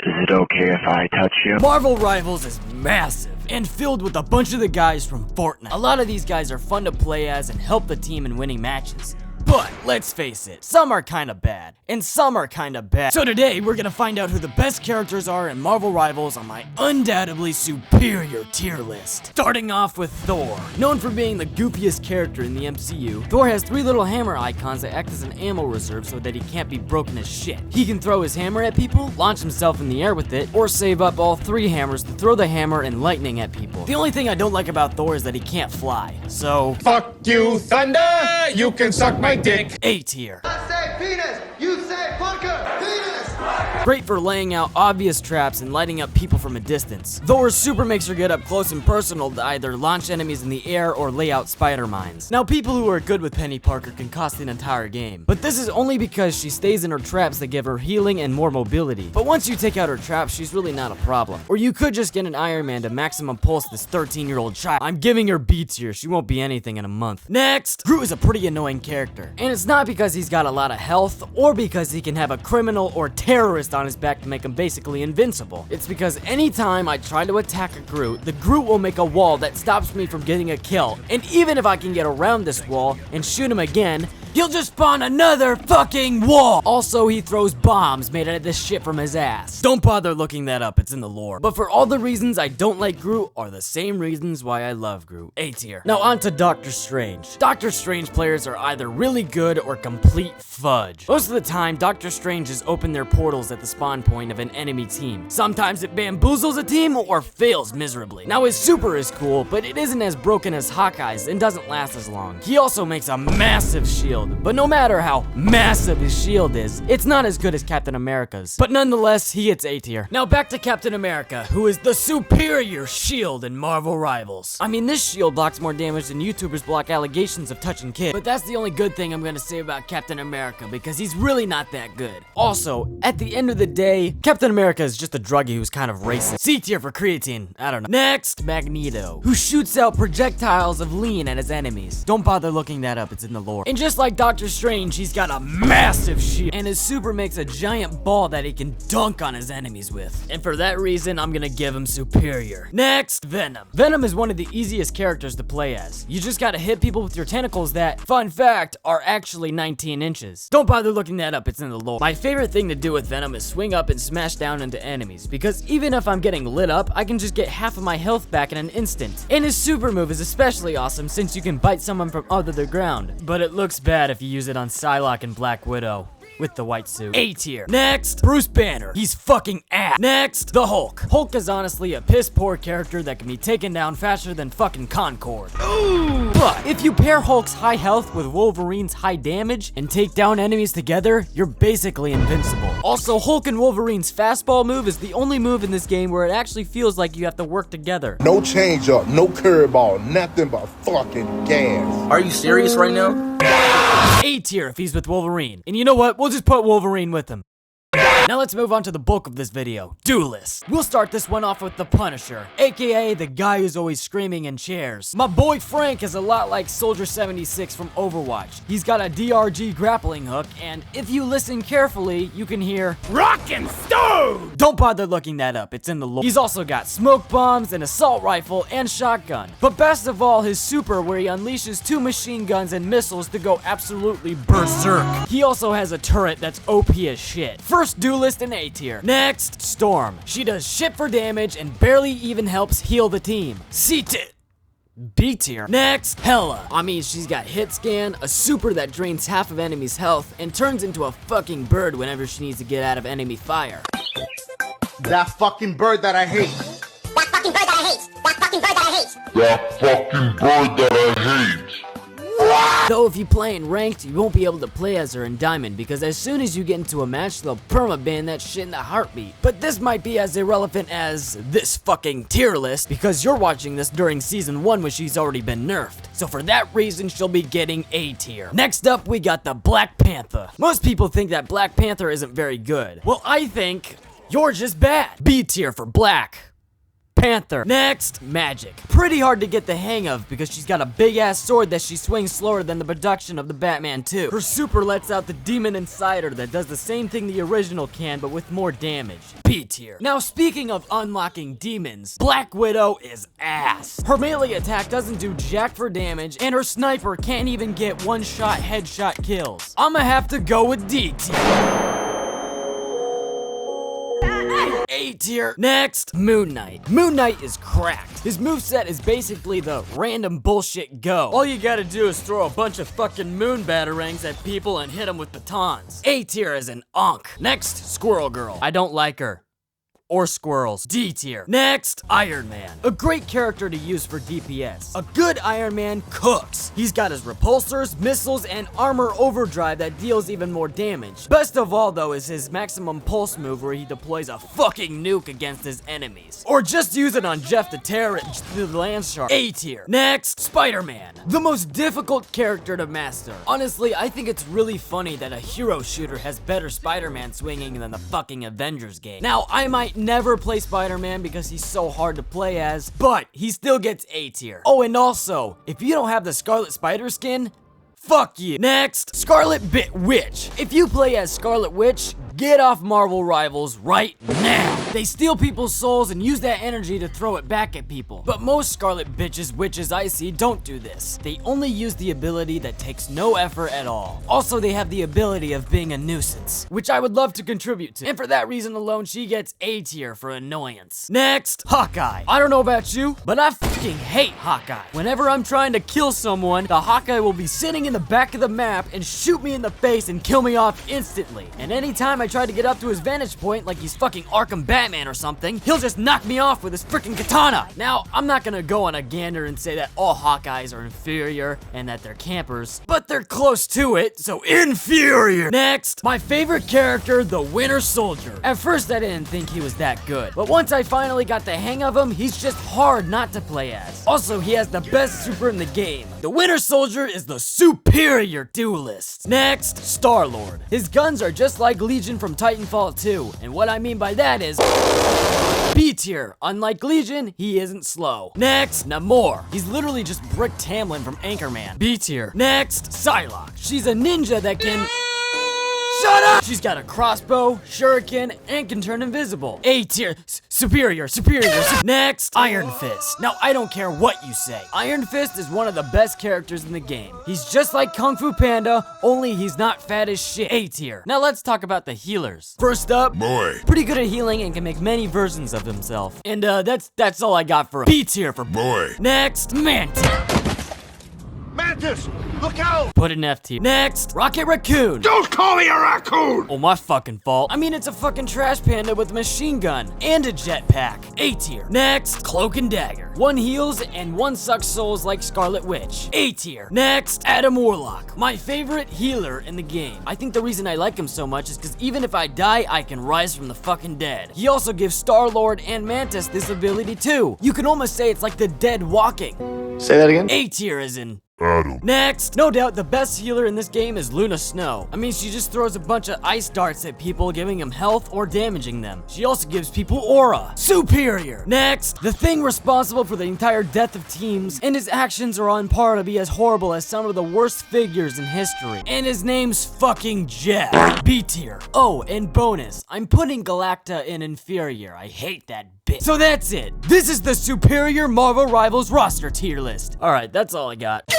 Is it okay if I touch you? Marvel Rivals is massive and filled with a bunch of the guys from Fortnite. A lot of these guys are fun to play as and help the team in winning matches. But let's face it, some are kinda bad, and some are kinda bad. So today, we're gonna find out who the best characters are in Marvel Rivals on my undoubtedly superior tier list. Starting off with Thor. Known for being the goofiest character in the MCU, Thor has 3 little hammer icons that act as an ammo reserve so that he can't be broken as shit. He can throw his hammer at people, launch himself in the air with it, or save up all 3 hammers to throw the hammer and lightning at people. The only thing I don't like about Thor is that he can't fly, so... Fuck you, Thunder! You can suck my dick! A tier. I say penis, you say fucker. Penis. Great for laying out obvious traps and lighting up people from a distance. Thor's super makes her get up close and personal to either launch enemies in the air or lay out spider mines. Now, people who are good with Penny Parker can cost an entire game, but this is only because she stays in her traps that give her healing and more mobility. But once you take out her traps, she's really not a problem. Or you could just get an Iron Man to maximum pulse this 13-year-old child. I'm giving her B tier, she won't be anything in a month. Next, Groot is a pretty annoying character. And it's not because he's got a lot of health, or because he can have a criminal or terrorist on his back to make him basically invincible. It's because anytime I try to attack a Groot, the Groot will make a wall that stops me from getting a kill. And even if I can get around this wall and shoot him again, he'll just spawn another fucking wall! Also, he throws bombs made out of this shit from his ass. Don't bother looking that up, it's in the lore. But for all the reasons I don't like Groot are the same reasons why I love Groot. A tier. Now on to Doctor Strange. Doctor Strange players are either really good or complete fudge. Most of the time, Doctor Strange just open their portals at the spawn point of an enemy team. Sometimes it bamboozles a team or fails miserably. Now his super is cool, but it isn't as broken as Hawkeye's and doesn't last as long. He also makes a massive shield. But no matter how massive his shield is, it's not as good as Captain America's. But nonetheless, he gets A tier. Now back to Captain America, who is the superior shield in Marvel Rivals. I mean, this shield blocks more damage than YouTubers block allegations of touching kids. But that's the only good thing I'm gonna say about Captain America, because he's really not that good. Also, at the end of the day, Captain America is just a druggie who's kind of racist. C tier for creatine, I don't know. Next, Magneto, who shoots out projectiles of lean at his enemies. Don't bother looking that up, it's in the lore. And just like Doctor Strange, he's got a massive shield, and his super makes a giant ball that he can dunk on his enemies with. And for that reason, I'm gonna give him superior. Next, Venom. Venom is one of the easiest characters to play as. You just gotta hit people with your tentacles that, fun fact, are actually 19 inches. Don't bother looking that up, it's in the lore. My favorite thing to do with Venom is swing up and smash down into enemies, because even if I'm getting lit up, I can just get half of my health back in an instant. And his super move is especially awesome since you can bite someone from under the ground. But it looks bad if you use it on Psylocke and Black Widow with the white suit. A tier. Next, Bruce Banner. He's fucking ass. Next, the Hulk. Hulk is honestly a piss poor character that can be taken down faster than fucking Concorde. Ooh. But if you pair Hulk's high health with Wolverine's high damage and take down enemies together, you're basically invincible. Also, Hulk and Wolverine's fastball move is the only move in this game where it actually feels like you have to work together. No change up, no curveball, nothing but fucking gas. Are you serious right now? A tier if he's with Wolverine. And you know what? We'll just put Wolverine with him. Now let's move on to the bulk of this video. Duelist. We'll start this one off with the Punisher, aka the guy who's always screaming in chairs. My boy Frank is a lot like Soldier 76 from Overwatch. He's got a DRG grappling hook, and if you listen carefully, you can hear Rockin' Stone! Don't bother looking that up, it's in the lore. He's also got smoke bombs, an assault rifle, and shotgun. But best of all, his super where he unleashes 2 machine guns and missiles to go absolutely berserk. He also has a turret that's OP as shit. First Duelist in A tier. Next, Storm. She does shit for damage and barely even helps heal the team. C tier. B tier. Next, Hela. I mean, she's got hit scan, a super that drains half of enemies' health, and turns into a fucking bird whenever she needs to get out of enemy fire. That fucking bird that I hate. That fucking bird that I hate. That fucking bird that I hate. That fucking bird that I hate. Though if you play in ranked, you won't be able to play as her in Diamond, because as soon as you get into a match, they'll perma-ban that shit in a heartbeat. But this might be as irrelevant as this fucking tier list, because you're watching this during Season 1 when she's already been nerfed. So for that reason, she'll be getting A tier. Next up, we got the Black Panther. Most people think that Black Panther isn't very good. Well, I think you're just bad. B tier for Black Panther. Next, magic. Pretty hard to get the hang of because she's got a big ass sword that she swings slower than the production of the Batman 2. Her super lets out the demon inside her that does the same thing the original can but with more damage. B tier. Now speaking of unlocking demons, Black Widow is ass. Her melee attack doesn't do jack for damage and her sniper can't even get one-shot headshot kills. I'ma have to go with D tier. A tier. Next, Moon Knight. Moon Knight is cracked. His moveset is basically the random bullshit go. All you gotta do is throw a bunch of fucking moon batarangs at people and hit them with batons. A tier is an onk. Next, Squirrel Girl. I don't like her. Or squirrels. D tier. Next, Iron Man. A great character to use for DPS. A good Iron Man cooks. He's got his repulsors, missiles, and armor overdrive that deals even more damage. Best of all though is his maximum pulse move where he deploys a fucking nuke against his enemies. Or just use it on Jeff the Terrorist, the Lance Shark. A tier. Next, Spider-Man. The most difficult character to master. Honestly, I think it's really funny that a hero shooter has better Spider-Man swinging than the fucking Avengers game. Now, I might never play Spider-Man because he's so hard to play as, but he still gets A tier. Oh, and also, if you don't have the Scarlet Spider skin, fuck you. Next, Scarlet Witch. If you play as Scarlet Witch, get off Marvel Rivals right now. They steal people's souls and use that energy to throw it back at people. But most Scarlet Witches I see don't do this. They only use the ability that takes no effort at all. Also, they have the ability of being a nuisance, which I would love to contribute to. And for that reason alone, she gets A tier for annoyance. Next, Hawkeye. I don't know about you, but I fucking hate Hawkeye. Whenever I'm trying to kill someone, the Hawkeye will be sitting in the back of the map and shoot me in the face and kill me off instantly. And anytime I try to get up to his vantage point like he's fucking Arkham Batman or something, he'll just knock me off with his freaking katana. Now, I'm not gonna go on a gander and say that all Hawkeyes are inferior and that they're campers, but they're close to it, so inferior. Next, my favorite character, the Winter Soldier. At first, I didn't think he was that good, but once I finally got the hang of him, he's just hard not to play as. Also, he has the best super in the game. The Winter Soldier is the superior duelist. Next, Star-Lord. His guns are just like Legion from Titanfall 2, and what I mean by that is B tier. Unlike Legion, he isn't slow. Next, Namor. He's literally just Brick Tamlin from Anchorman. B tier. Next, Psylocke. She's a ninja that can... Shut up! She's got a crossbow, shuriken, and can turn invisible. A tier. Superior. Next, Iron Fist. Now, I don't care what you say. Iron Fist is one of the best characters in the game. He's just like Kung Fu Panda, only he's not fat as shit. A tier. Now, let's talk about the healers. First up, Boy. Pretty good at healing and can make many versions of himself. And that's all I got for B tier for Boy. Next, Mantis. Mantis, look out! Put an F tier. Next, Rocket Raccoon. Don't call me a raccoon! Oh, my fucking fault. I mean, it's a fucking trash panda with a machine gun and a jetpack. A tier. Next, Cloak and Dagger. One heals and one sucks souls like Scarlet Witch. A tier. Next, Adam Warlock. My favorite healer in the game. I think the reason I like him so much is because even if I die, I can rise from the fucking dead. He also gives Star-Lord and Mantis this ability too. You can almost say it's like the dead walking. Say that again? A tier is in... Adam. Next, no doubt the best healer in this game is Luna Snow. I mean, she just throws a bunch of ice darts at people, giving them health or damaging them. She also gives people aura. Superior. Next, the thing responsible for the entire death of teams, and his actions are on par to be as horrible as some of the worst figures in history. And his name's fucking Jeff. B tier. Oh, and bonus, I'm putting Galacta in inferior. I hate that bitch. So that's it. This is the Superior Marvel Rivals roster tier list. Alright, that's all I got.